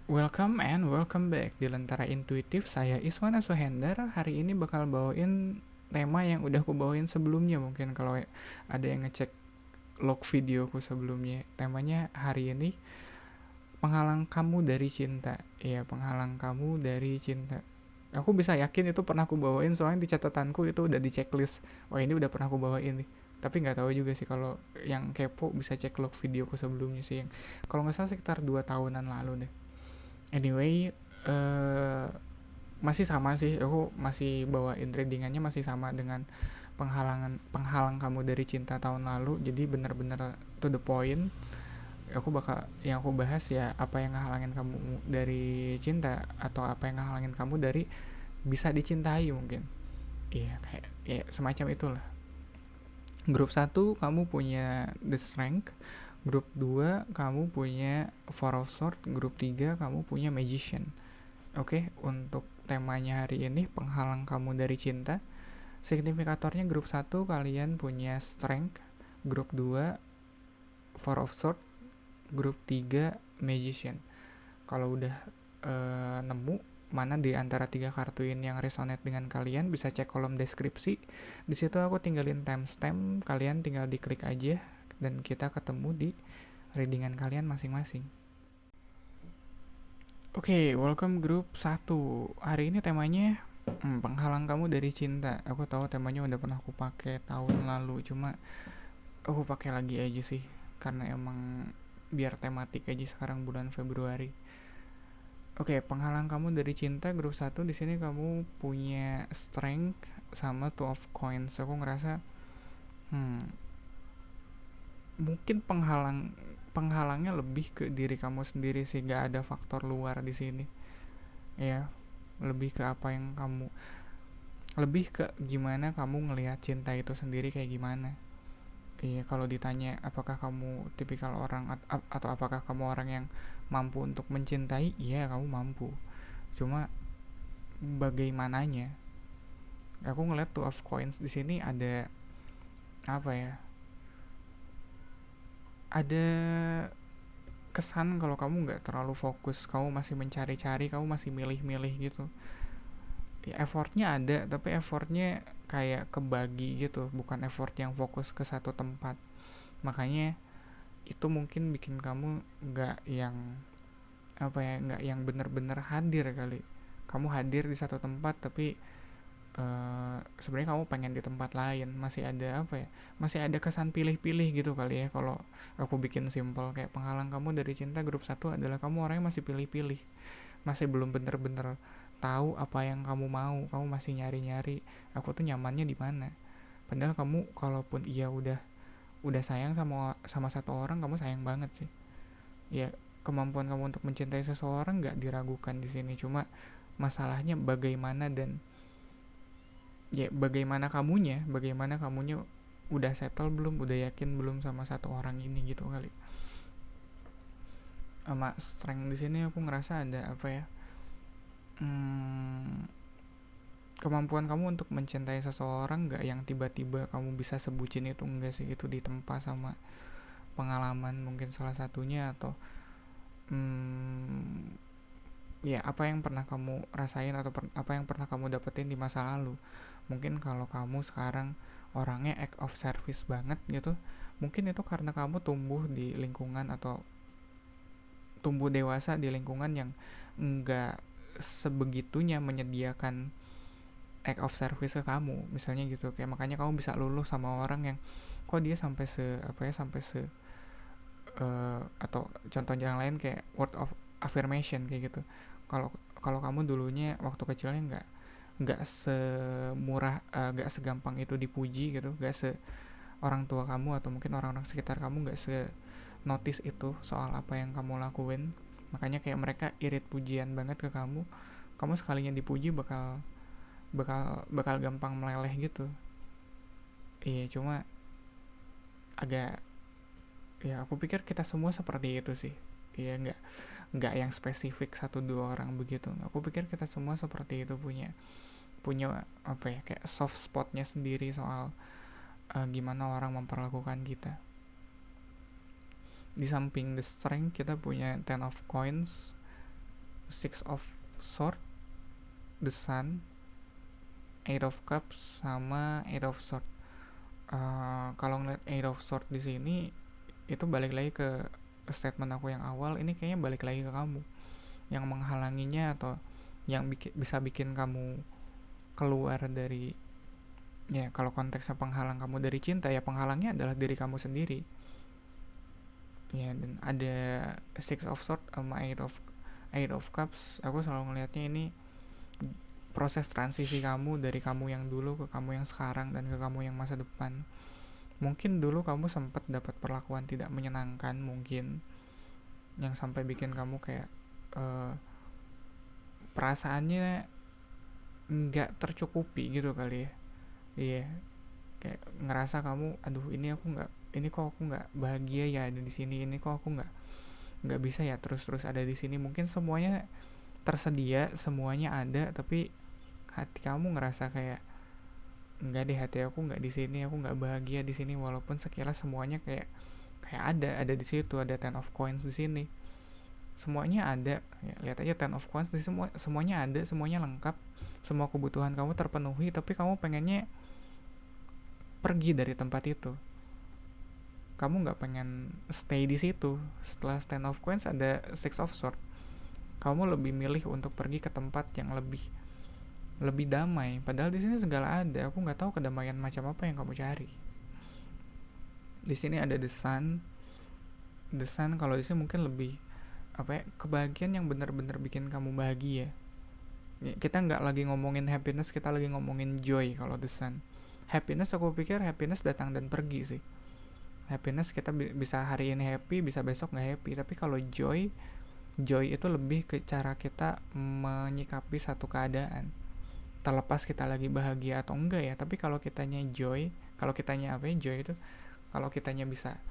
Welcome and welcome back di Lentera Intuitif. Saya Iswana Suhendar. Hari ini bakal bawain tema yang udah aku bawain sebelumnya. Mungkin kalau ada yang ngecek log videoku sebelumnya. Temanya hari ini penghalang kamu dari cinta. Iya, penghalang kamu dari cinta. Aku bisa yakin itu pernah aku bawain soalnya di catatanku itu udah di checklist. Oh, ini udah pernah aku bawain nih. Tapi nggak tahu juga sih, kalau yang kepo bisa cek log videoku sebelumnya sih, yang kalau nggak salah sekitar 2 tahunan lalu deh. Anyway, masih sama sih, aku masih bawain readingannya masih sama dengan penghalang kamu dari cinta tahun lalu. Jadi bener-bener to the point. Yang aku bahas ya apa yang ngehalangin kamu dari cinta, atau apa yang ngehalangin kamu dari bisa dicintai mungkin. Iya, kayak ya semacam itulah. Grup satu kamu punya The Strength, grup 2 kamu punya Four of Swords, grup 3 kamu punya Magician. Oke, untuk temanya hari ini penghalang kamu dari cinta. Signifikatornya grup satu kalian punya Strength, grup 2 Four of Swords, grup 3 Magician. Kalau udah nemu mana di antara 3 kartu ini yang resonate dengan kalian, bisa cek kolom deskripsi. Di situ aku tinggalin timestamp, kalian tinggal diklik aja dan kita ketemu di readingan kalian masing-masing. Oke, welcome grup satu. Hari ini temanya penghalang kamu dari cinta. Aku tahu temanya udah pernah aku pakai tahun lalu, cuma aku pakai lagi aja sih karena emang biar tematik aja sekarang bulan Februari. Oke, penghalang kamu dari cinta grup satu. Di sini kamu punya strength sama two of coins. Aku ngerasa mungkin penghalangnya lebih ke diri kamu sendiri sih, gak ada faktor luar di sini. Ya, lebih ke apa yang kamu lebih ke gimana kamu ngelihat cinta itu sendiri kayak gimana. Iya, kalau ditanya apakah kamu tipikal orang atau apakah kamu orang yang mampu untuk mencintai, iya kamu mampu. Cuma bagaimananya. Aku ngeliat two of coins di sini ada apa ya? Ada kesan kalau kamu nggak terlalu fokus, kamu masih mencari-cari, kamu masih milih-milih gitu. Ya, effortnya ada, tapi effortnya kayak kebagi gitu, bukan effort yang fokus ke satu tempat. Makanya itu mungkin bikin kamu nggak yang apa ya, nggak yang bener-bener hadir kali. Kamu hadir di satu tempat tapi sebenarnya kamu pengen di tempat lain. Masih ada apa ya, masih ada kesan pilih-pilih gitu kali ya. Kalau aku bikin simple, kayak penghalang kamu dari cinta grup satu adalah kamu orang yang masih pilih-pilih, masih belum bener-bener tahu apa yang kamu mau, kamu masih nyari-nyari aku tuh nyamannya di mana. Padahal kamu kalaupun iya udah sayang sama satu orang, kamu sayang banget sih. Ya, kemampuan kamu untuk mencintai seseorang nggak diragukan di sini. Cuma masalahnya bagaimana, dan ya bagaimana kamunya udah settle belum, udah yakin belum sama satu orang ini gitu kali. Sama strength di sini aku ngerasa ada apa ya, kemampuan kamu untuk mencintai seseorang nggak yang tiba-tiba kamu bisa sebutin itu, enggak sih. Itu ditempa sama pengalaman mungkin salah satunya, atau ya apa yang pernah kamu rasain atau apa yang pernah kamu dapetin di masa lalu. Mungkin kalau kamu sekarang orangnya act of service banget gitu, mungkin itu karena kamu tumbuh di lingkungan atau tumbuh dewasa di lingkungan yang enggak sebegitunya menyediakan act of service ke kamu, misalnya gitu. Kayak makanya kamu bisa luluh sama orang yang kok dia sampai se apa ya, sampai se atau contoh yang lain kayak word of affirmation kayak gitu. Kalau kalau kamu dulunya waktu kecilnya nggak semurah, nggak segampang itu dipuji gitu, nggak se orang tua kamu atau mungkin orang-orang sekitar kamu nggak se notice itu soal apa yang kamu lakuin. Makanya kayak mereka irit pujian banget ke kamu. Kamu sekalinya dipuji bakal bakal gampang meleleh gitu. Iya, cuma agak, ya aku pikir kita semua seperti itu sih. Iya, nggak yang spesifik satu dua orang begitu. Aku pikir kita semua seperti itu, punya punya apa ya, kayak soft spotnya sendiri soal gimana orang memperlakukan kita. Di samping the strength kita punya ten of coins. Six of Swords, The Sun, Eight of Cups, sama Eight of Swords. Kalau ngeliat Eight of Swords di sini, itu balik lagi ke statement aku yang awal. Ini kayaknya balik lagi ke kamu yang menghalanginya, atau yang bisa bikin kamu keluar dari, ya kalau konteksnya penghalang kamu dari cinta, ya penghalangnya adalah diri kamu sendiri. Ya, dan ada Six of Swords sama Eight of Cups. Aku selalu ngelihatnya ini proses transisi kamu dari kamu yang dulu ke kamu yang sekarang dan ke kamu yang masa depan. Mungkin dulu kamu sempat dapat perlakuan tidak menyenangkan, mungkin yang sampai bikin kamu kayak perasaannya nggak tercukupi gitu kali ya. Iya, kayak ngerasa kamu, aduh ini kok aku nggak bahagia ya ada di sini, ini kok aku nggak bisa ya terus ada di sini. Mungkin semuanya tersedia, semuanya ada, tapi hati kamu ngerasa kayak nggak deh, hati aku nggak di sini, aku nggak bahagia di sini, walaupun sekilas semuanya kayak ada di situ, ada Ten of Coins di sini, semuanya ada ya. Lihat aja Ten of Coins di semuanya ada, semuanya lengkap, semua kebutuhan kamu terpenuhi, tapi kamu pengennya pergi dari tempat itu. Kamu nggak pengen stay di situ. Setelah Ten of Coins ada Six of Swords. Kamu lebih milih untuk pergi ke tempat yang lebih damai. Padahal di sini segala ada. Aku nggak tahu kedamaian macam apa yang kamu cari. Di sini ada The Sun. The Sun kalau di sini mungkin lebih kebahagiaan yang benar-benar bikin kamu bahagia. Kita nggak lagi ngomongin happiness, kita lagi ngomongin joy kalau The Sun. Happiness, aku pikir happiness datang dan pergi sih. Happiness kita bisa hari ini happy, bisa besok nggak happy. Tapi kalau joy itu lebih ke cara kita menyikapi satu keadaan, terlepas kita lagi bahagia atau enggak ya. Tapi kalau kitanya joy, joy itu kalau kitanya bisa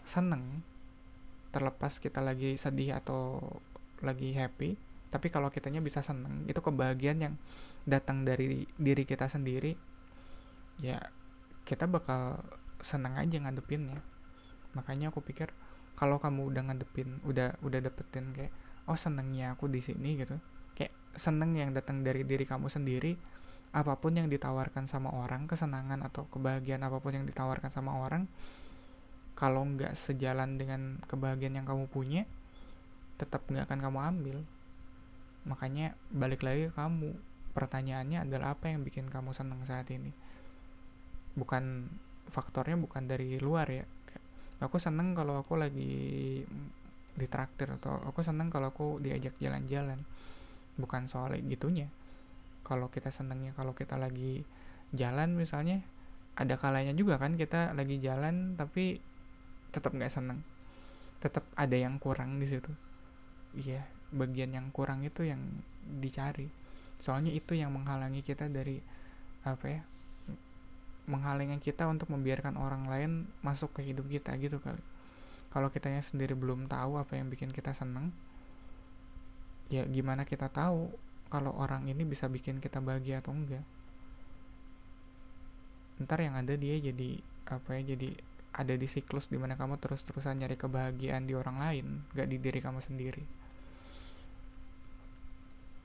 seneng, terlepas kita lagi sedih atau lagi happy, tapi kalau kitanya bisa seneng, itu kebahagiaan yang datang dari diri kita sendiri. Ya kita bakal seneng aja ngadepinnya. Makanya aku pikir kalau kamu udah ngadepin, udah dapetin kayak, oh senengnya aku di sini gitu, kayak seneng yang datang dari diri kamu sendiri. Apapun yang ditawarkan sama orang, kesenangan atau kebahagiaan apapun yang ditawarkan sama orang, kalau nggak sejalan dengan kebahagiaan yang kamu punya, tetap nggak akan kamu ambil. Makanya balik lagi ke kamu, pertanyaannya adalah apa yang bikin kamu seneng saat ini. Faktornya bukan dari luar ya. Aku seneng kalau aku lagi ditraktir, atau aku seneng kalau aku diajak jalan-jalan. Bukan soal gitunya. Kalau kita senengnya kalau kita lagi jalan misalnya, ada kalanya juga kan kita lagi jalan tapi tetap nggak seneng, tetap ada yang kurang di situ. Iya, bagian yang kurang itu yang dicari. Soalnya itu yang menghalangi kita dari menghalangi kita untuk membiarkan orang lain masuk ke hidup kita gitu kali. Kalau kitanya sendiri belum tahu apa yang bikin kita seneng, ya gimana kita tahu kalau orang ini bisa bikin kita bahagia atau enggak. Ntar yang ada dia jadi jadi ada di siklus dimana kamu terus-terusan nyari kebahagiaan di orang lain, gak di diri kamu sendiri.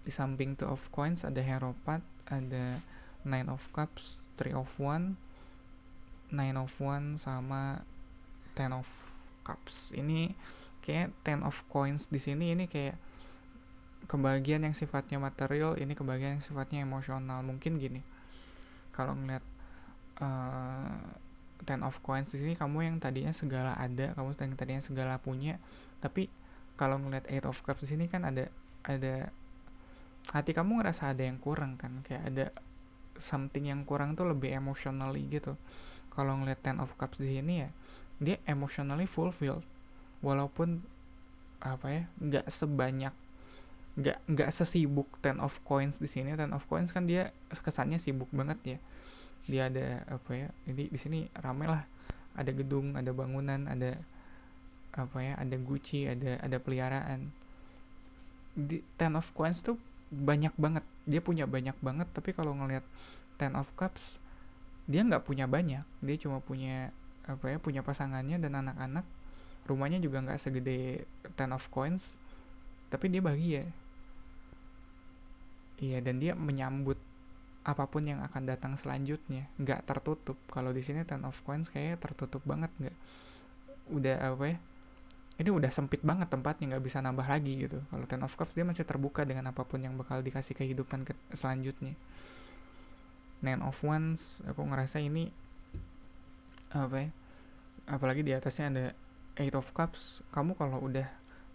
Di samping Two of Coins ada Hierophant, ada Nine of Cups, Three of One, Nine of One, sama Ten of Cups. Ini kayak Ten of Coins di sini ini kayak kebahagiaan yang sifatnya material, ini kebahagiaan yang sifatnya emosional. Mungkin gini, kalau ngeliat Ten of Coins di sini, kamu yang tadinya segala ada, kamu yang tadinya segala punya, tapi kalau ngeliat Eight of Cups di sini kan ada hati kamu ngerasa ada yang kurang kan, kayak ada something yang kurang tuh, lebih emotionally gitu. Kalau ngeliat Ten of Cups di sini ya, dia emotionally fulfilled, walaupun nggak sesibuk Ten of Coins di sini. Ten of Coins kan dia kesannya sibuk banget ya. Dia ada ini di sini rame lah, ada gedung, ada bangunan, ada ada Gucci, ada peliharaan. Di Ten of Coins tuh banyak banget, dia punya banyak banget. Tapi kalau ngelihat Ten of Cups, dia nggak punya banyak, dia cuma punya punya pasangannya dan anak-anak. Rumahnya juga nggak segede Ten of Coins, tapi dia bahagia. Iya, dan dia menyambut apapun yang akan datang selanjutnya, nggak tertutup. Kalau di sini Ten of Coins kayaknya tertutup banget, nggak, udah apa ya, ini udah sempit banget tempatnya, nggak bisa nambah lagi gitu. Kalau Ten of Cups dia masih terbuka dengan apapun yang bakal dikasih kehidupan selanjutnya. Nine of Wands aku ngerasa ini apa ya, apalagi di atasnya ada Eight of Cups. Kamu kalau udah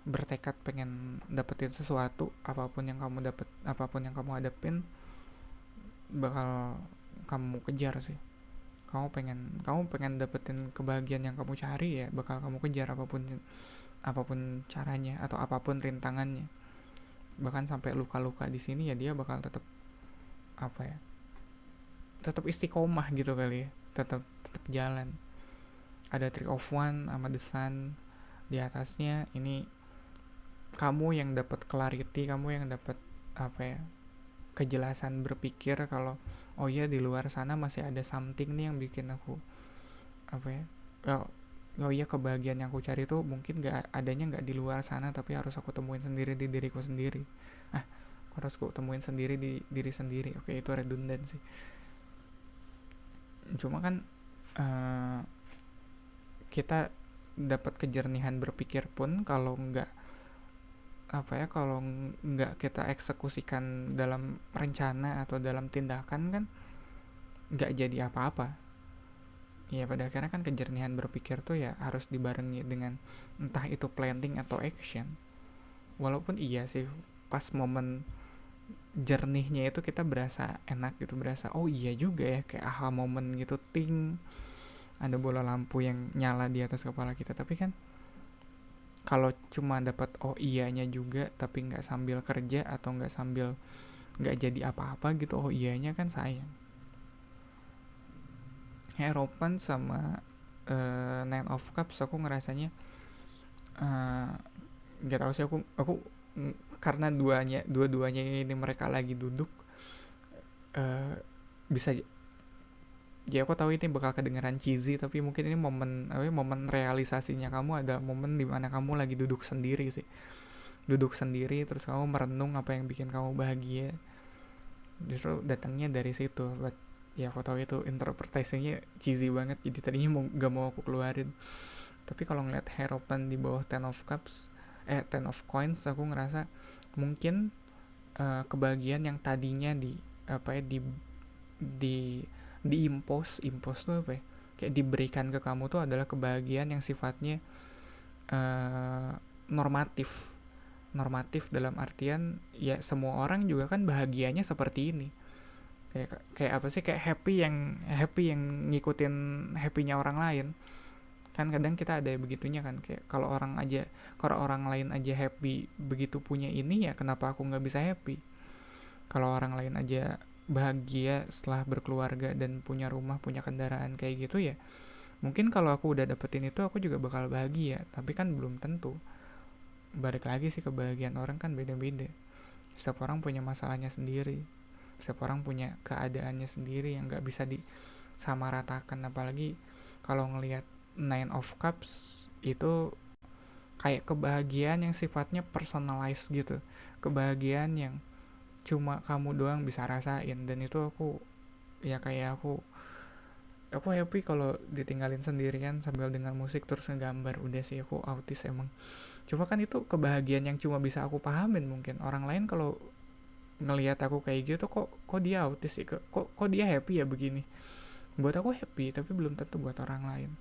bertekad pengen dapetin sesuatu, apapun yang kamu dapet, apapun yang kamu hadapin, bakal kamu kejar sih. Kamu pengen dapetin kebahagiaan yang kamu cari, ya bakal kamu kejar apapun caranya atau apapun rintangannya. Bahkan sampai luka-luka di sini ya dia bakal tetap apa ya, tetap istiqomah gitu kali ya, tetap jalan. Ada Three of One sama The Sun di atasnya. Ini kamu yang dapat clarity, kamu yang dapat apa ya, kejelasan berpikir kalau oh iya di luar sana masih ada something nih yang bikin aku apa ya, oh iya kebahagiaan yang aku cari tuh mungkin adanya nggak di luar sana, tapi harus aku temuin sendiri di diriku sendiri. Harus aku temuin sendiri di diri sendiri. Oke, itu redundant sih, cuma kan kita dapat kejernihan berpikir pun kalau nggak apa ya, kalau nggak kita eksekusikan dalam rencana atau dalam tindakan kan nggak jadi apa-apa. Ya pada akhirnya kan kejernihan berpikir tuh ya harus dibarengi dengan entah itu planning atau action. Walaupun iya sih pas momen jernihnya itu kita berasa enak gitu, berasa oh iya juga ya, kayak aha momen gitu, ting, ada bola lampu yang nyala di atas kepala kita. Tapi kan kalau cuma dapat oh iyanya juga tapi nggak sambil kerja atau nggak jadi apa-apa gitu oh iyanya, kan sayang. Hierophant sama Nine of Cups aku ngerasanya nggak tahu sih, aku karena dua-duanya ini mereka lagi duduk, bisa, ya aku tahu ini bakal kedengeran cheesy tapi mungkin ini momen realisasinya kamu, ada momen dimana kamu lagi duduk sendiri sih, duduk sendiri terus kamu merenung apa yang bikin kamu bahagia. Justru datangnya dari situ. Ya aku tahu itu interpretasinya cheesy banget, jadi tadinya gak mau aku keluarin. Tapi kalau ngeliat Hierophant di bawah Ten of Coins, aku ngerasa mungkin kebahagiaan yang tadinya impose tuh apa ya, kayak diberikan ke kamu tuh adalah kebahagiaan yang sifatnya normatif dalam artian ya semua orang juga kan bahagianya seperti ini, kayak apa sih, kayak happy yang ngikutin happynya orang lain. Kan kadang kita ada begitunya kan, kayak kalau orang lain aja happy begitu punya ini, ya kenapa aku nggak bisa happy? Kalau orang lain aja bahagia setelah berkeluarga dan punya rumah, punya kendaraan kayak gitu, ya mungkin kalau aku udah dapetin itu aku juga bakal bahagia, tapi kan belum tentu. Balik lagi sih, kebahagiaan orang kan beda-beda, setiap orang punya masalahnya sendiri, setiap orang punya keadaannya sendiri yang nggak bisa disamaratakan. Apalagi kalau ngelihat Nine of Cups itu kayak kebahagiaan yang sifatnya personalized gitu, kebahagiaan yang cuma kamu doang bisa rasain. Dan itu aku ya kayak aku happy kalau ditinggalin sendirian sambil dengar musik terus ngegambar. Udah sih, aku autis emang. Cuma kan itu kebahagiaan yang cuma bisa aku pahamin. Mungkin orang lain kalau ngelihat aku kayak gitu, kok dia autis sih, kok dia happy ya begini. Buat aku happy tapi belum tentu buat orang lain.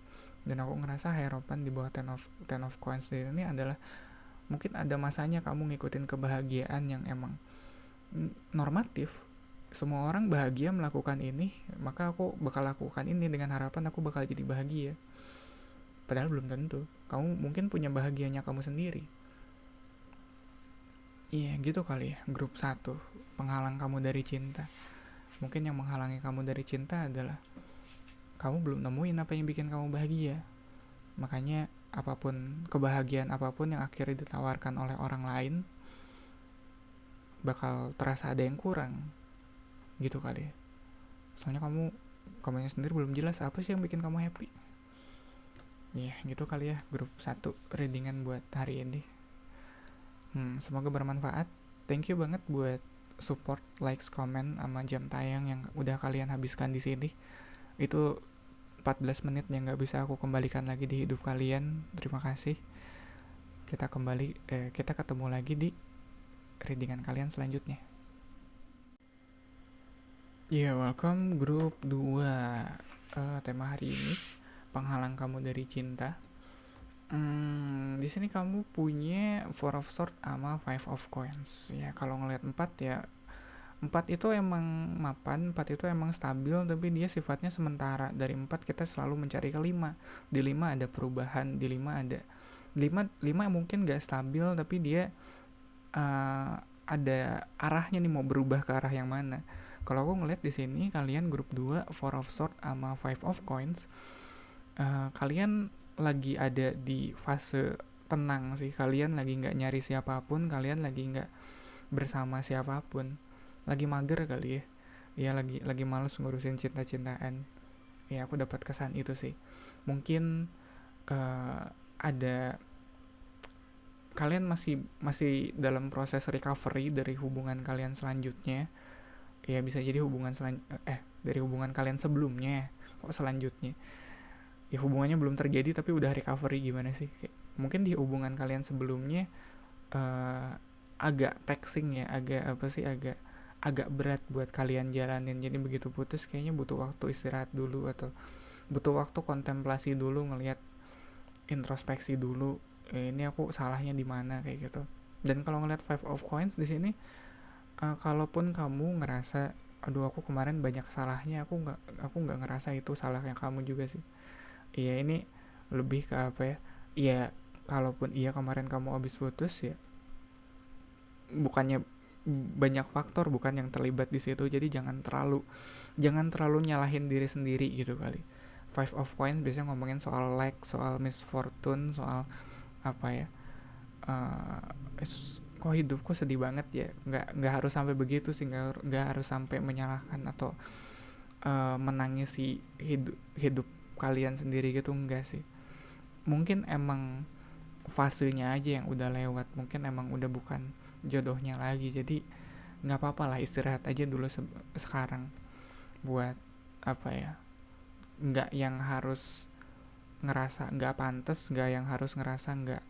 Dan aku ngerasa Hierophant di bawah Ten of Coins ini adalah mungkin ada masanya kamu ngikutin kebahagiaan yang emang normatif. Semua orang bahagia melakukan ini, maka aku bakal lakukan ini dengan harapan aku bakal jadi bahagia. Padahal belum tentu. Kamu mungkin punya bahagianya kamu sendiri. Iya gitu kali ya, grup 1, penghalang kamu dari cinta. Mungkin yang menghalangi kamu dari cinta adalah kamu belum nemuin apa yang bikin kamu bahagia. Makanya kebahagiaan apapun yang akhirnya ditawarkan oleh orang lain bakal terasa ada yang kurang. Gitu kali ya. Soalnya kamunya sendiri belum jelas apa sih yang bikin kamu happy. Iya gitu kali ya, grup 1 readingan buat hari ini. Semoga bermanfaat. Thank you banget buat support, likes, comment, sama jam tayang yang udah kalian habiskan di sini. Itu 14 menit yang nggak bisa aku kembalikan lagi di hidup kalian. Terima kasih. Kita ketemu lagi di readingan kalian selanjutnya. Welcome grup 2. Tema hari ini penghalang kamu dari cinta. Di sini kamu punya Four of Swords sama Five of Coins. Ya, kalau ngelihat 4 itu emang mapan, 4 itu emang stabil, tapi dia sifatnya sementara. Dari 4 kita selalu mencari ke 5. Di 5 ada perubahan, di 5 ada 5 mungkin gak stabil, tapi dia ada arahnya nih, mau berubah ke arah yang mana. Kalau aku ngeliat di sini kalian grup 2 Four of Swords sama Five of Coins, kalian lagi ada di fase tenang sih. Kalian lagi nggak nyari siapapun, kalian lagi nggak bersama siapapun, lagi mager kali ya, lagi males ngurusin cinta-cintaan. Ya, aku dapat kesan itu sih. Mungkin ada kalian masih dalam proses recovery dari hubungan kalian selanjutnya. Ya, bisa jadi dari hubungan kalian sebelumnya. Kok selanjutnya? Ya, hubungannya belum terjadi tapi udah recovery, gimana sih? Mungkin di hubungan kalian sebelumnya agak taxing ya, agak berat buat kalian jalanin. Jadi begitu putus kayaknya butuh waktu istirahat dulu, atau butuh waktu kontemplasi dulu, ngelihat introspeksi dulu, ini aku salahnya di mana, kayak gitu. Dan kalau ngelihat Five of Coins di sini, kalaupun kamu ngerasa aduh aku kemarin banyak salahnya, aku nggak ngerasa itu salahnya kamu juga sih. Iya, ini lebih ke apa ya? Iya, kalaupun kemarin kamu habis putus ya, bukannya banyak faktor bukan yang terlibat di situ, jadi jangan terlalu nyalahin diri sendiri gitu kali. Five of Coins biasanya ngomongin soal luck, soal misfortune, soal apa ya, kok hidupku sedih banget ya. Nggak harus sampai begitu sih, nggak harus sampai menyalahkan atau menangisi hidup kalian sendiri gitu, enggak sih. Mungkin emang fasenya aja yang udah lewat, mungkin emang udah bukan jodohnya lagi, jadi nggak apa-apa lah, istirahat aja dulu sekarang. Buat apa ya, nggak yang harus ngerasa nggak pantas, nggak yang harus ngerasa nggak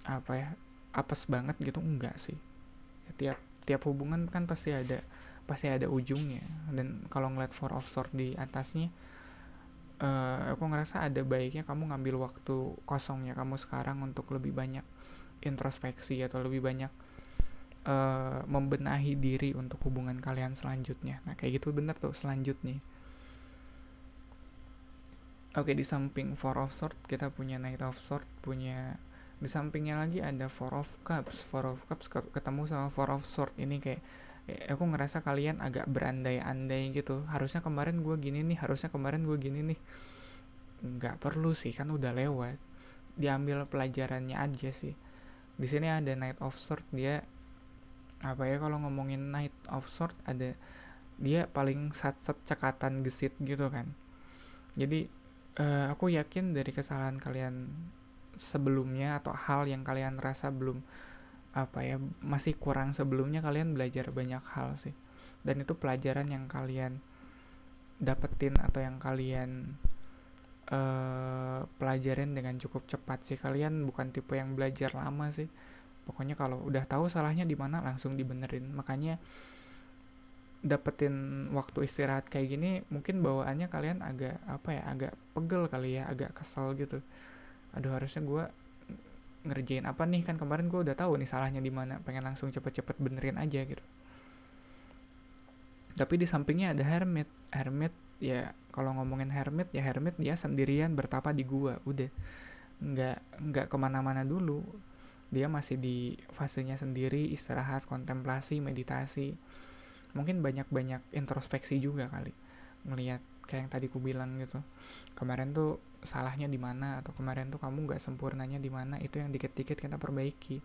apa ya, apes banget gitu, enggak sih. Tiap hubungan kan pasti ada ujungnya. Dan kalau ngeliat Four of Swords di atasnya, aku ngerasa ada baiknya kamu ngambil waktu kosongnya kamu sekarang untuk lebih banyak introspeksi, atau lebih banyak membenahi diri untuk hubungan kalian selanjutnya. Nah, kayak gitu bener tuh, selanjutnya. Oke, di samping Four of Swords kita punya Knight of Swords, di sampingnya lagi ada Four of Cups. Four of Cups ketemu sama Four of Swords, ini kayak aku ngerasa kalian agak berandai-andai gitu. Harusnya kemarin gue gini nih. Nggak perlu sih, kan udah lewat. Diambil pelajarannya aja sih. Di sini ada Knight of Swords, dia apa ya, kalau ngomongin Knight of Swords, ada dia paling sat-sat cekatan gesit gitu kan. Jadi aku yakin dari kesalahan kalian sebelumnya, atau hal yang kalian rasa belum masih kurang sebelumnya, kalian belajar banyak hal sih. Dan itu pelajaran yang kalian dapetin, atau yang kalian pelajarin dengan cukup cepat sih. Kalian bukan tipe yang belajar lama sih. Pokoknya kalau udah tahu salahnya di mana, langsung dibenerin. Makanya dapetin waktu istirahat kayak gini, mungkin bawaannya kalian agak agak pegel kali ya, agak kesel gitu. Aduh, harusnya gue ngerjain apa nih, kan kemarin gue udah tahu nih salahnya di mana, pengen langsung cepet-cepet benerin aja gitu. Tapi di sampingnya ada Hermit ya. Kalau ngomongin Hermit dia sendirian bertapa di gua, udah nggak kemana-mana dulu. Dia masih di fasenya sendiri, istirahat, kontemplasi, meditasi, mungkin banyak introspeksi juga kali, ngelihat kayak yang tadi ku bilang gitu. Kemarin tuh salahnya di mana, atau kemarin tuh kamu nggak sempurnanya di mana, itu yang dikit-dikit kita perbaiki.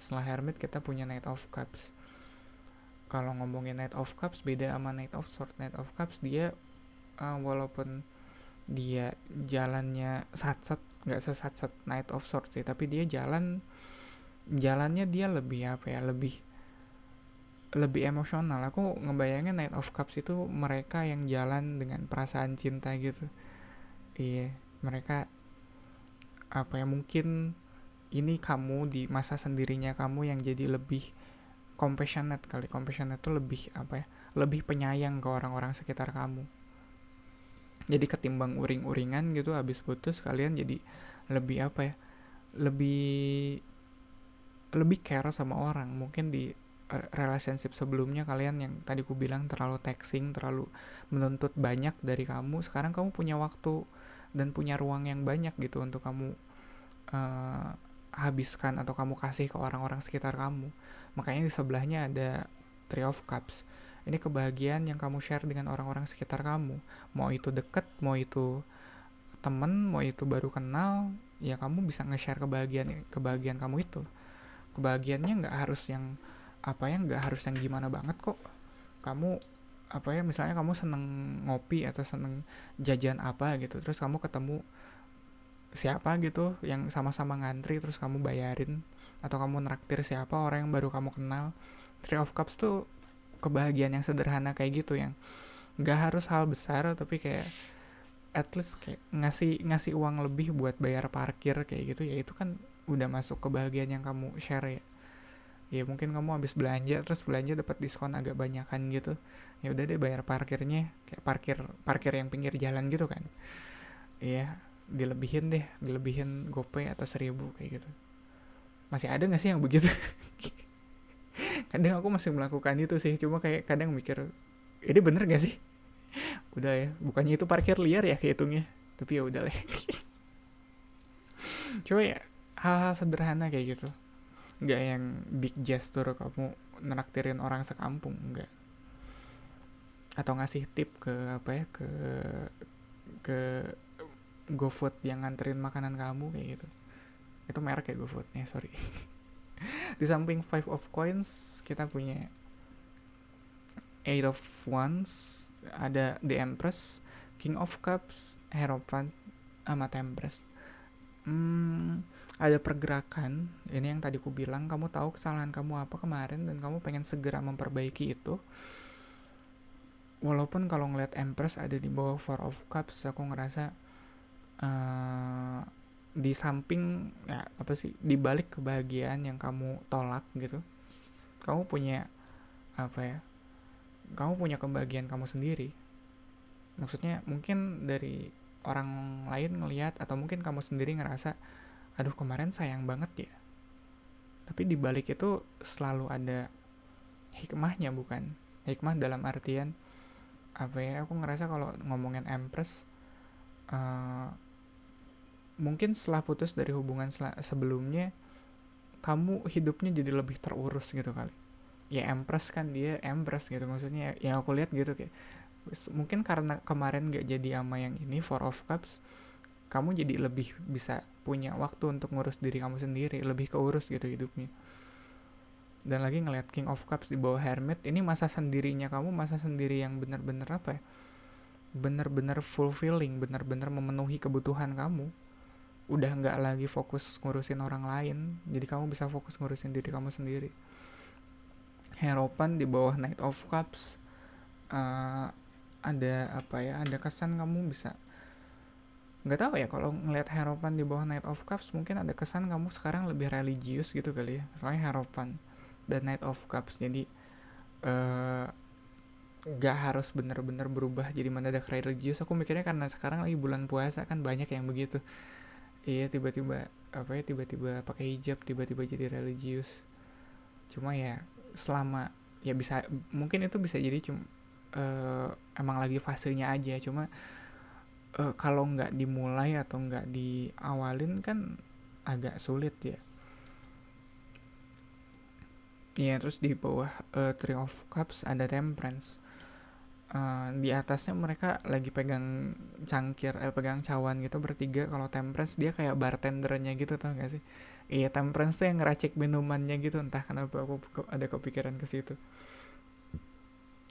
Setelah Hermit kita punya Knight of Cups. Kalau ngomongin Knight of Cups beda sama Knight of Swords. Knight of Cups dia walaupun dia jalannya sat-sat, nggak sesat-sat Knight of Swords sih, tapi dia jalannya dia lebih lebih emosional. Aku ngebayangin Knight of Cups itu mereka yang jalan dengan perasaan cinta gitu. Iya, mereka apa ya, mungkin ini kamu di masa sendirinya kamu yang jadi lebih compassionate kali. Compassionate itu lebih apa ya, lebih penyayang ke orang-orang sekitar kamu. Jadi ketimbang uring-uringan gitu habis putus, kalian jadi lebih apa ya, lebih lebih care sama orang. Mungkin di relationship sebelumnya kalian yang tadi ku bilang terlalu texting, terlalu menuntut banyak dari kamu. Sekarang kamu punya waktu dan punya ruang yang banyak gitu untuk kamu uh, habiskan atau kamu kasih ke orang-orang sekitar kamu. Makanya di sebelahnya ada Three of Cups. Ini kebahagiaan yang kamu share dengan orang-orang sekitar kamu. Mau itu deket, mau itu temen, mau itu baru kenal, ya kamu bisa nge-share kebahagiaan kebahagiaan kamu itu. Kebahagiaannya nggak harus yang apa ya, nggak harus yang gimana banget kok. Kamu apa ya, misalnya kamu seneng ngopi atau seneng jajan apa gitu, terus kamu ketemu siapa gitu yang sama-sama ngantri, terus kamu bayarin atau kamu nraktir siapa orang yang baru kamu kenal. Three of Cups tuh kebahagiaan yang sederhana kayak gitu, yang nggak harus hal besar tapi kayak at least kayak ngasih ngasih uang lebih buat bayar parkir kayak gitu, ya itu kan udah masuk kebahagiaan yang kamu share ya. Ya mungkin kamu habis belanja, terus belanja dapat diskon agak banyakan gitu, ya udah deh bayar parkirnya, kayak parkir parkir yang pinggir jalan gitu kan. Iya, dilebihin deh, dilebihin GoPay atau 1.000 kayak gitu. Masih ada nggak sih yang begitu? Kadang aku masih melakukan itu sih, cuma kayak kadang mikir ini bener gak sih? Udah ya, bukannya itu parkir liar ya kehitungnya, tapi ya udah lah. Coba ya, hal-hal sederhana kayak gitu, nggak yang big gesture kamu neraktirin orang sekampung, nggak, atau ngasih tip ke apa ya, ke GoFood yang nganterin makanan kamu kayak gitu. Itu merek ya GoFood ya, sorry. Di samping Five of Coins kita punya Eight of Wands, ada The Empress, King of Cups, Hierophant, sama Temperance. Ada pergerakan. Ini yang tadi ku bilang, kamu tahu kesalahan kamu apa kemarin dan kamu pengen segera memperbaiki itu. Walaupun kalau ngeliat Empress ada di bawah Four of Cups, aku ngerasa di samping ya apa sih, di balik kebahagiaan yang kamu tolak gitu, kamu punya apa ya, kamu punya kebahagiaan kamu sendiri. Maksudnya mungkin dari orang lain ngelihat, atau mungkin kamu sendiri ngerasa aduh kemarin sayang banget ya, tapi di balik itu selalu ada hikmahnya. Bukan hikmah dalam artian apa ya, aku ngerasa kalau ngomongin Empress, uh, mungkin setelah putus dari hubungan sebelumnya, kamu hidupnya jadi lebih terurus gitu kali. Ya Empress kan dia Empress gitu, maksudnya yang aku lihat gitu, kayak mungkin karena kemarin gak jadi ama yang ini Four of Cups, kamu jadi lebih bisa punya waktu untuk ngurus diri kamu sendiri, lebih keurus gitu hidupnya. Dan lagi ngeliat King of Cups di bawah Hermit, ini masa sendirinya kamu, masa sendiri yang benar-benar apa ya, benar-benar fulfilling, benar-benar memenuhi kebutuhan kamu. Udah nggak lagi fokus ngurusin orang lain, jadi kamu bisa fokus ngurusin diri kamu sendiri. Hierophant di bawah Knight of Cups, ada apa ya, ada kesan kamu bisa, nggak tahu ya, kalau ngelihat Hierophant di bawah Knight of Cups mungkin ada kesan kamu sekarang lebih religius gitu kali ya, soalnya Hierophant dan Knight of Cups. Jadi nggak harus bener-bener berubah jadi mendadak religius. Aku mikirnya karena sekarang lagi bulan puasa kan banyak yang begitu. Iya, tiba-tiba apa ya, tiba-tiba pakai hijab, tiba-tiba jadi religius. Cuma ya selama ya bisa, mungkin itu bisa jadi cuma emang lagi fasenya aja. Cuma kalau nggak dimulai atau nggak diawalin kan agak sulit ya. Ya terus di bawah Three of Cups ada Temperance. Di atasnya mereka lagi pegang cangkir, pegang cawan gitu bertiga. Kalau Temperance dia kayak bartendernya gitu, tau gak sih? Iya, Temperance tuh yang ngeracik minumannya gitu, entah kenapa aku ada kepikiran ke situ.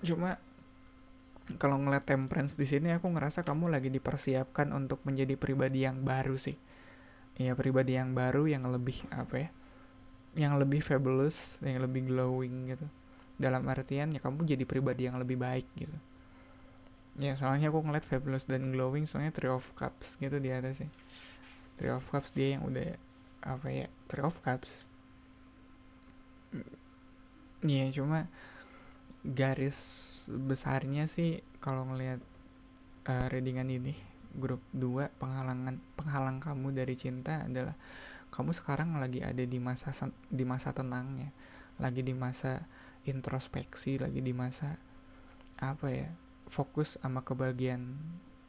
Cuma kalau ngeliat Temperance di sini, aku ngerasa kamu lagi dipersiapkan untuk menjadi pribadi yang baru sih. Iya, pribadi yang baru yang lebih apa ya, yang lebih fabulous, yang lebih glowing gitu. dalam artian ya kamu jadi pribadi yang lebih baik gitu. Ya soalnya aku ngeliat fabulous dan glowing soalnya three of cups gitu di atas sih. Three of cups dia yang udah apa ya, three of cups. Iya cuma garis besarnya sih kalau ngelihat readingan ini grup 2 penghalang kamu dari cinta adalah kamu sekarang lagi ada di masa tenangnya, lagi di masa introspeksi, lagi di masa apa ya, fokus sama kebahagiaan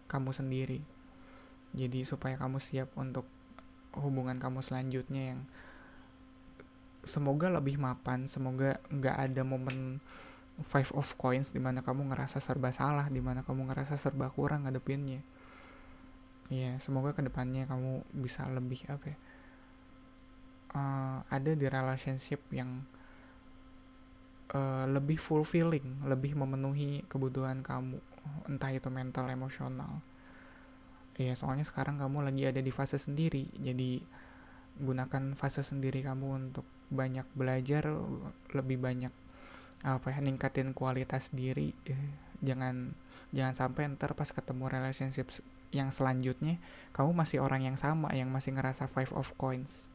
kamu sendiri. Jadi supaya kamu siap untuk hubungan kamu selanjutnya yang semoga lebih mapan, semoga nggak ada momen five of coins dimana kamu ngerasa serba salah, dimana kamu ngerasa serba kurang ngadepinnya. Ya semoga kedepannya kamu bisa lebih apa ya, ada di relationship yang lebih fulfilling, lebih memenuhi kebutuhan kamu, entah itu mental, emosional. Ya soalnya sekarang kamu lagi ada di fase sendiri, jadi gunakan fase sendiri kamu untuk banyak belajar, lebih banyak apa ya, ningkatin kualitas diri. Jangan jangan sampai ntar pas ketemu relationship yang selanjutnya kamu masih orang yang sama, yang masih ngerasa five of coins.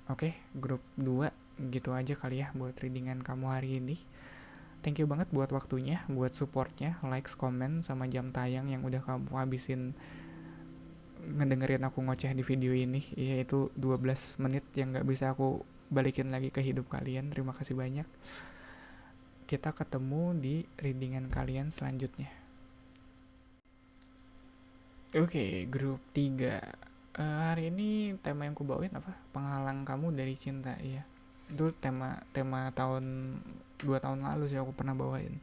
Oke, grup 2 gitu aja kali ya buat readingan kamu hari ini. Thank you banget buat waktunya, buat supportnya, likes, komen, sama jam tayang yang udah kamu habisin ngedengerin aku ngoceh di video ini. Yaitu 12 menit yang gak bisa aku balikin lagi ke hidup kalian. Terima kasih banyak. Kita ketemu di readingan kalian selanjutnya. Oke, grup 3. Hari ini tema yang ku bawain apa? Penghalang kamu dari cinta. Iya, itu tema tema tahun 2 tahun lalu sih aku pernah bawain.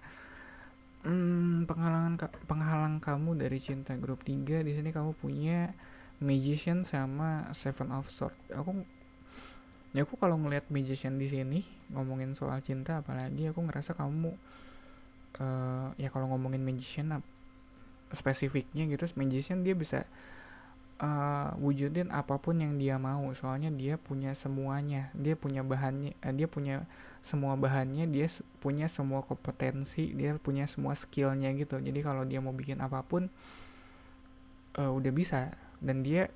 Penghalang kamu dari cinta, grup 3. Di sini kamu punya Magician sama Seven of Swords. Aku kalau ngelihat Magician di sini ngomongin soal cinta, apalagi aku ngerasa kamu ya kalau ngomongin Magician spesifiknya gitu, Magician dia bisa wujudin apapun yang dia mau, soalnya dia punya semuanya, dia punya bahannya, dia punya semua bahannya, dia punya semua kompetensi, dia punya semua skillnya gitu. Jadi kalau dia mau bikin apapun udah bisa, dan dia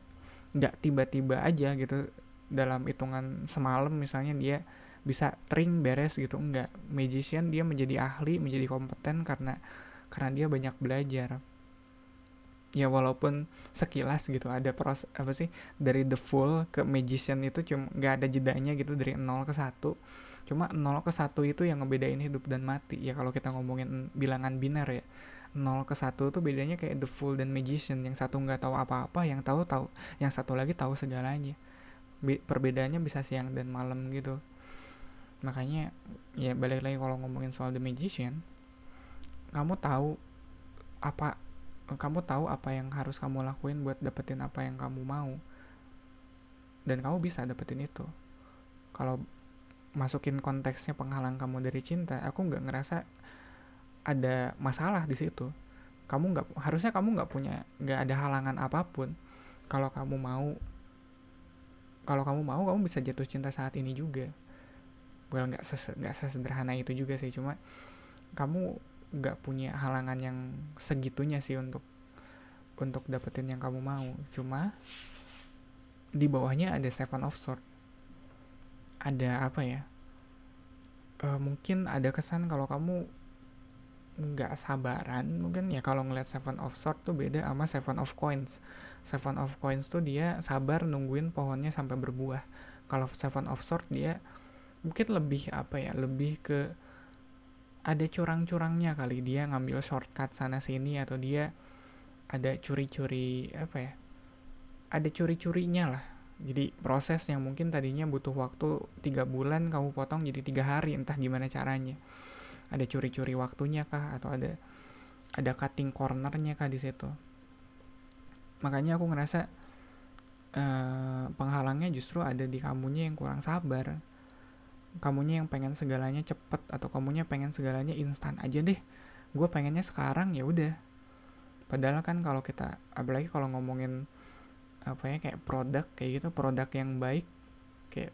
nggak tiba-tiba aja gitu dalam hitungan semalam misalnya dia bisa tring beres gitu, enggak. Magician dia menjadi ahli, menjadi kompeten karena dia banyak belajar. Ya walaupun sekilas gitu ada proses apa sih, dari the full ke magician itu cuma nggak ada jedanya gitu dari 0 ke 1. Cuma 0 ke 1 itu yang ngebedain hidup dan mati ya kalau kita ngomongin bilangan biner ya. 0 ke 1 tuh bedanya kayak the full dan magician, yang satu nggak tahu apa-apa, yang tahu, yang satu lagi tahu segalanya. Perbedaannya bisa siang dan malam gitu. Makanya ya balik lagi kalau ngomongin soal the magician, kamu tahu apa kamu tahu apa yang harus kamu lakuin buat dapetin apa yang kamu mau, dan kamu bisa dapetin itu. Kalau masukin konteksnya penghalang kamu dari cinta, aku nggak ngerasa ada masalah di situ. Kamu nggak ada halangan apapun. Kalau kamu mau kamu bisa jatuh cinta saat ini juga. Well, nggak sesederhana itu juga sih, cuma kamu nggak punya halangan yang segitunya sih untuk dapetin yang kamu mau. Cuma di bawahnya ada Seven of Swords. Ada apa ya, mungkin ada kesan kalau kamu nggak sabaran mungkin ya. Kalau ngeliat Seven of Swords tuh beda sama Seven of Coins. Seven of Coins tuh dia sabar nungguin pohonnya sampai berbuah. Kalau Seven of Swords dia mungkin lebih apa ya, lebih ke ada curang-curangnya kali, dia ngambil shortcut sana sini, atau dia ada curi-curi apa ya, ada curi-curinya lah. Jadi proses yang mungkin tadinya butuh waktu 3 bulan kamu potong jadi 3 hari, entah gimana caranya. Ada curi-curi waktunya kah, atau ada cutting cornernya kah di situ. Makanya aku ngerasa penghalangnya justru ada di kamunya yang kurang sabar. Kamunya yang pengen segalanya cepet, atau kamunya pengen segalanya instan aja deh. Gue pengennya sekarang, ya udah. Padahal kan kalau kita, apalagi kalau ngomongin apa ya, kayak produk kayak gitu, produk yang baik kayak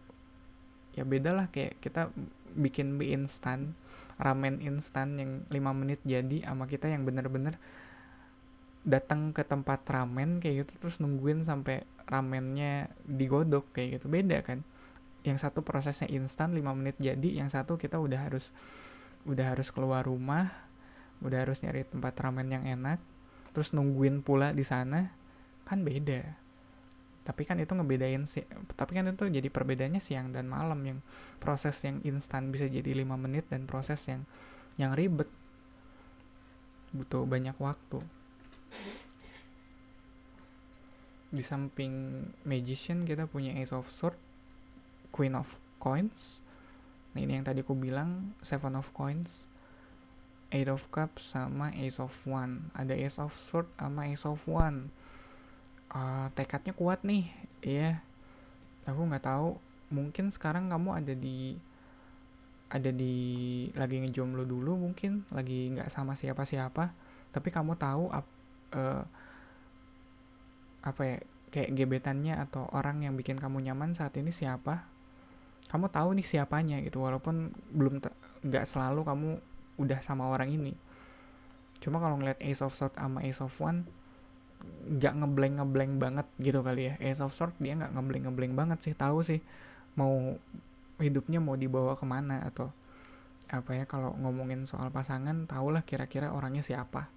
Ya beda lah, kayak kita bikin mie instan, ramen instan yang 5 menit jadi, sama kita yang bener-bener datang ke tempat ramen kayak gitu terus nungguin sampai ramennya digodok kayak gitu, beda kan. Yang satu prosesnya instan 5 menit jadi, yang satu kita udah harus keluar rumah, udah harus nyari tempat ramen yang enak, terus nungguin pula di sana, kan beda. Tapi kan itu ngebedain sih, tapi kan itu jadi perbedaannya siang dan malam, yang proses yang instan bisa jadi 5 menit dan proses yang ribet butuh banyak waktu. Di samping magician kita punya ace of sword, queen of coins. Nah ini yang tadi aku bilang, seven of coins, eight of cups, sama ace of one. Ada ace of sword sama ace of one. Tekadnya kuat nih, iya. Aku nggak tahu, mungkin sekarang kamu ada di lagi ngejomblo dulu, mungkin lagi nggak sama siapa-siapa, tapi kamu tahu eh, apa ya, kayak gebetannya atau orang yang bikin kamu nyaman saat ini siapa. Kamu tahu nih siapanya gitu, walaupun nggak selalu kamu udah sama orang ini. Cuma kalau ngeliat ace of sword sama ace of one, nggak ngeblank banget gitu kali ya. Ace of sword dia nggak ngeblank banget sih, tahu sih mau hidupnya mau dibawa kemana, atau apa ya, kalau ngomongin soal pasangan tahulah kira-kira orangnya siapa.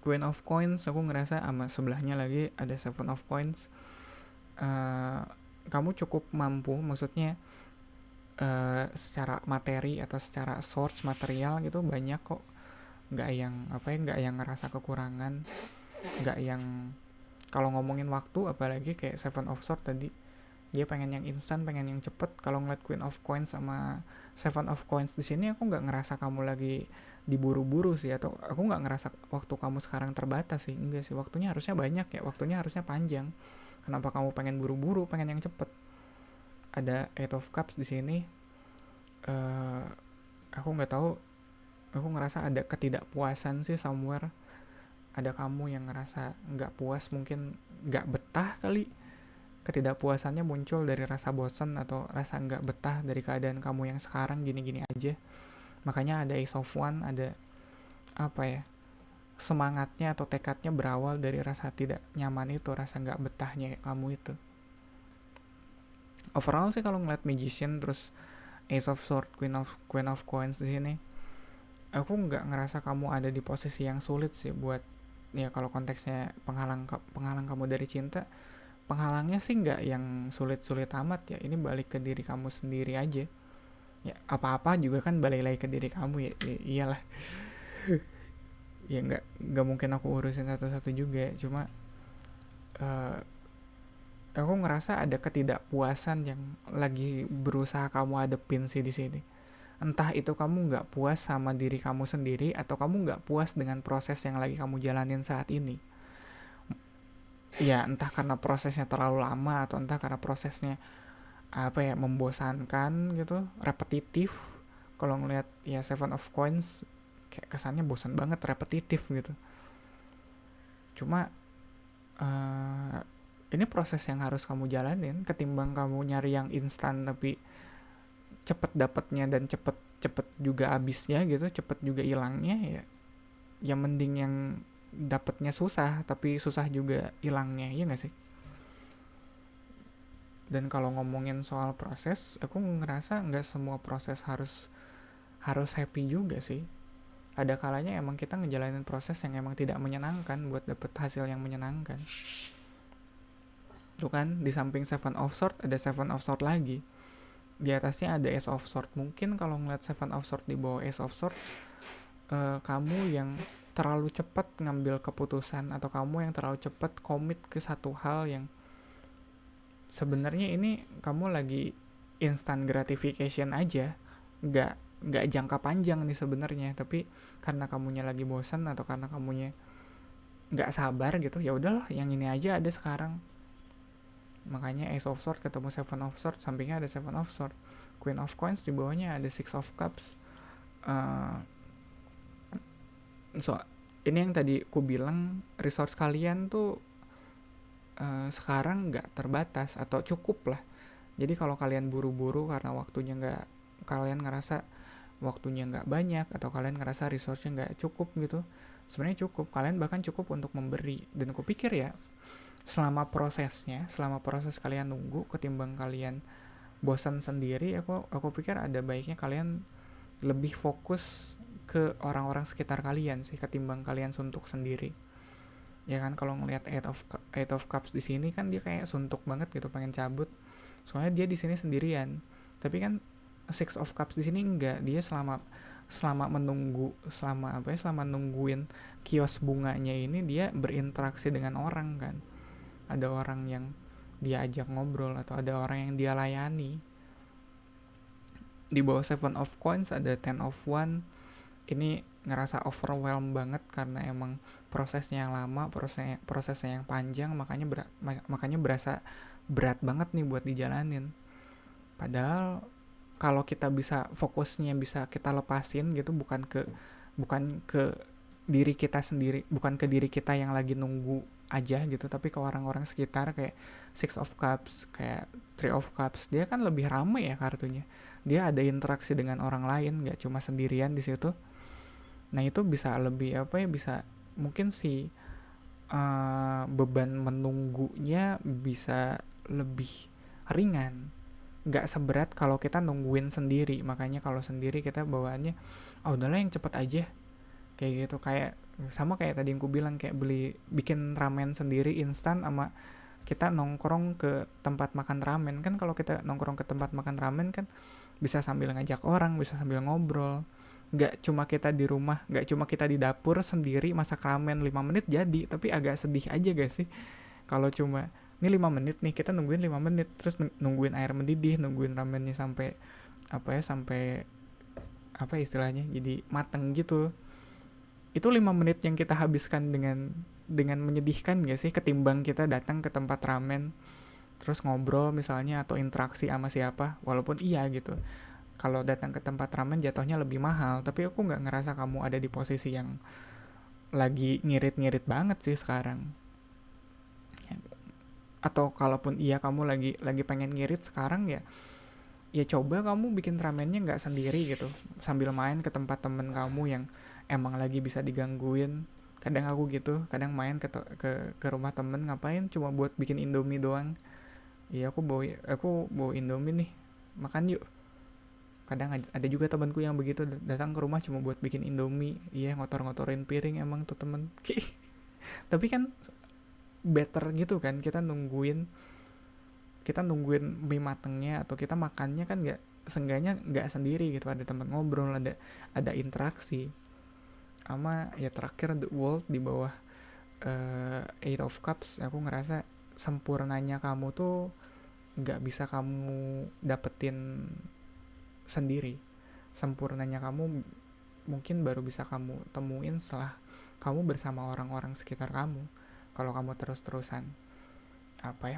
Queen of coins aku ngerasa sama sebelahnya lagi ada seven of coins. Kamu cukup mampu, maksudnya secara materi atau secara source material gitu banyak kok, nggak yang nggak yang ngerasa kekurangan, nggak yang, kalau ngomongin waktu apalagi kayak seven of sword tadi, dia pengen yang instan, pengen yang cepet. Kalau ngeliat queen of coins sama seven of coins di sini, aku nggak ngerasa kamu lagi diburu-buru sih, atau aku nggak ngerasa waktu kamu sekarang terbatas sih, enggak sih, waktunya harusnya banyak ya, waktunya harusnya panjang. Kenapa kamu pengen buru-buru, pengen yang cepet? Ada eight of cups di sini. Aku nggak tahu, aku ngerasa ada ketidakpuasan sih somewhere. Ada kamu yang ngerasa nggak puas, mungkin nggak betah kali. Ketidakpuasannya muncul dari rasa bosan atau rasa nggak betah dari keadaan kamu yang sekarang gini-gini aja. Makanya ada ace of one, ada apa ya, semangatnya atau tekadnya berawal dari rasa tidak nyaman itu, rasa nggak betahnya kamu itu. Overall sih kalau ngeliat magician terus ace of sword, queen of coins di sini, aku nggak ngerasa kamu ada di posisi yang sulit sih buat, ya kalau konteksnya penghalang kamu dari cinta, penghalangnya sih nggak yang sulit-sulit amat ya. Ini balik ke diri kamu sendiri aja. Ya apa-apa juga kan balik lagi ke diri kamu ya, iyalah. Ya nggak mungkin aku urusin satu-satu juga. Cuma aku ngerasa ada ketidakpuasan yang lagi berusaha kamu hadepin sih di sini. Entah itu kamu nggak puas sama diri kamu sendiri, atau kamu nggak puas dengan proses yang lagi kamu jalanin saat ini. Ya entah karena prosesnya terlalu lama, atau entah karena prosesnya apa ya, membosankan gitu, repetitif. Kalau ngeliat ya seven of coins, kayak kesannya bosan banget, repetitif gitu. Cuma ini proses yang harus kamu jalanin, ketimbang kamu nyari yang instan tapi cepet dapetnya dan cepet juga abisnya gitu, cepet juga hilangnya ya. Yang mending yang dapetnya susah tapi susah juga hilangnya, ya nggak sih? Dan kalau ngomongin soal proses, aku ngerasa nggak semua proses harus happy juga sih. Ada kalanya emang kita ngejalanin proses yang emang tidak menyenangkan buat dapet hasil yang menyenangkan. Tuh kan, di samping seven of sword ada seven of sword lagi. Di atasnya ada ace of sword. Mungkin kalau ngeliat seven of sword di bawah ace of sword, kamu yang terlalu cepat ngambil keputusan, atau kamu yang terlalu cepat komit ke satu hal yang sebenarnya ini kamu lagi instant gratification aja, nggak jangka panjang nih sebenarnya, tapi karena kamunya lagi bosan atau karena kamunya nggak sabar gitu, ya udahlah yang ini aja ada sekarang. Makanya ace of sword ketemu seven of sword, sampingnya ada seven of sword. Queen of coins di bawahnya ada six of cups. So ini yang tadi aku bilang, resource kalian tuh sekarang nggak terbatas, atau cukup lah. Jadi kalau kalian buru-buru karena waktunya nggak, kalian ngerasa waktunya nggak banyak, atau kalian ngerasa resource-nya nggak cukup gitu, sebenarnya cukup, kalian bahkan cukup untuk memberi. Dan aku pikir ya, selama prosesnya, selama proses kalian nunggu, ketimbang kalian bosan sendiri, aku pikir ada baiknya kalian lebih fokus ke orang-orang sekitar kalian sih, ketimbang kalian suntuk sendiri. Ya kan, kalau ngelihat Eight of Cups di sini kan dia kayak suntuk banget gitu, pengen cabut. Soalnya dia di sini sendirian. Tapi kan Six of Cups di sini enggak, dia selama menunggu, selama nungguin kios bunganya ini, dia berinteraksi dengan orang kan. Ada orang yang dia ajak ngobrol, atau ada orang yang dia layani. Di bawah Seven of Coins ada Ten of One. Ini ngerasa overwhelmed banget karena emang prosesnya yang lama, prosesnya yang panjang, makanya berasa berat banget nih buat dijalanin. Padahal kalau kita bisa, fokusnya bisa kita lepasin gitu, bukan ke diri kita sendiri, bukan ke diri kita yang lagi nunggu aja gitu, tapi ke orang-orang sekitar. Kayak Six of Cups, kayak Three of Cups, dia kan lebih rame ya kartunya, dia ada interaksi dengan orang lain, nggak cuma sendirian di situ. Nah itu bisa lebih bisa mungkin si beban menunggunya bisa lebih ringan, nggak seberat kalau kita nungguin sendiri. Makanya kalau sendiri kita bawaannya, udahlah yang cepet aja, kayak gitu. Kayak sama kayak tadi yang ku bilang, kayak bikin ramen sendiri instan, sama kita nongkrong ke tempat makan ramen. Kan kalau kita nongkrong ke tempat makan ramen kan bisa sambil ngajak orang, bisa sambil ngobrol. Nggak cuma kita di rumah, nggak cuma kita di dapur sendiri masak ramen 5 menit jadi. Tapi agak sedih aja gak sih kalau cuma ini 5 menit nih, kita nungguin 5 menit, terus nungguin air mendidih, nungguin ramennya sampai sampai istilahnya jadi mateng gitu. Itu 5 menit yang kita habiskan dengan menyedihkan gak sih, ketimbang kita datang ke tempat ramen terus ngobrol misalnya, atau interaksi sama siapa. Walaupun iya gitu, kalau datang ke tempat ramen jatuhnya lebih mahal, tapi aku nggak ngerasa kamu ada di posisi yang lagi ngirit-ngirit banget sih sekarang. Atau kalaupun iya kamu lagi pengen ngirit sekarang, ya coba kamu bikin ramennya nggak sendiri gitu, sambil main ke tempat temen kamu yang emang lagi bisa digangguin. Kadang aku gitu, kadang main ke rumah temen, ngapain, cuma buat bikin indomie doang. Iya, aku bawa indomie nih, makan yuk. Kadang ada juga temanku yang begitu, datang ke rumah cuma buat bikin indomie. Iya, ngotor-ngotorin piring emang tuh temen. Tapi kan better gitu kan, kita nungguin mie matengnya, atau kita makannya kan seenggaknya nggak sendiri gitu, ada teman ngobrol, ada interaksi. Sama ya terakhir The World di bawah Eight of Cups, aku ngerasa sempurnanya kamu tuh nggak bisa kamu dapetin sendiri. Sempurnanya kamu mungkin baru bisa kamu temuin setelah kamu bersama orang-orang sekitar kamu. Kalau kamu terus-terusan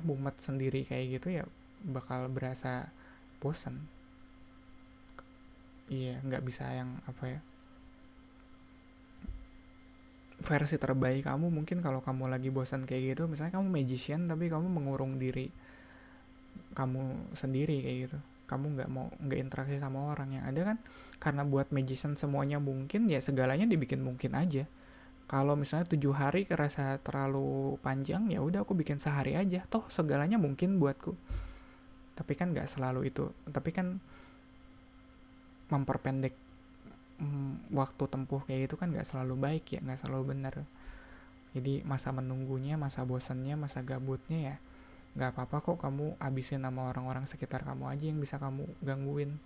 mumet sendiri kayak gitu, ya bakal berasa bosan. Iya, nggak bisa yang versi terbaik kamu. Mungkin kalau kamu lagi bosan kayak gitu, misalnya kamu magician tapi kamu mengurung diri kamu sendiri kayak gitu, kamu nggak interaksi sama orang yang ada kan. Karena buat magician semuanya mungkin, ya segalanya dibikin mungkin aja. Kalau misalnya 7 hari kerasa terlalu panjang, ya udah aku bikin sehari aja, toh segalanya mungkin buatku. Tapi kan nggak selalu itu. Tapi kan memperpendek waktu tempuh kayak gitu kan nggak selalu baik ya, nggak selalu benar. Jadi masa menunggunya, masa bosannya, masa gabutnya, ya nggak apa-apa kok kamu habisin sama orang-orang sekitar kamu aja yang bisa kamu gangguin.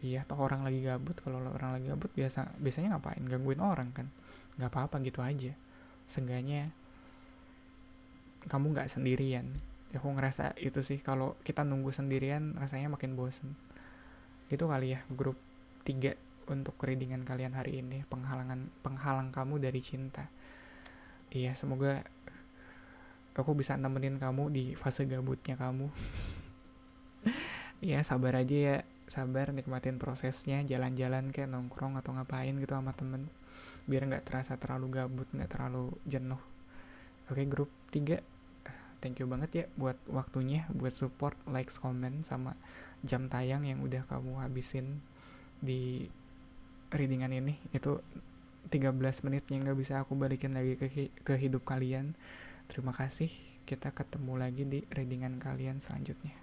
Iya, toh orang lagi gabut. Kalau orang lagi gabut biasanya ngapain, gangguin orang kan. Nggak apa-apa gitu aja, seenggaknya kamu nggak sendirian. Ya aku ngerasa itu sih, kalau kita nunggu sendirian rasanya makin bosen. Itu kali ya grup 3 untuk readingan kalian hari ini, penghalang kamu dari cinta. Iya, semoga aku bisa nemenin kamu di fase gabutnya kamu. Iya, sabar aja ya, sabar, nikmatin prosesnya, jalan-jalan kayak nongkrong atau ngapain gitu sama temen, biar nggak terasa terlalu gabut, nggak terlalu jenuh. Oke, grup 3, thank you banget ya buat waktunya, buat support, likes, comment, sama jam tayang yang udah kamu habisin di readingan ini. Itu 13 menit yang gak bisa aku balikin lagi ke hidup kalian. Terima kasih, kita ketemu lagi di readingan kalian selanjutnya.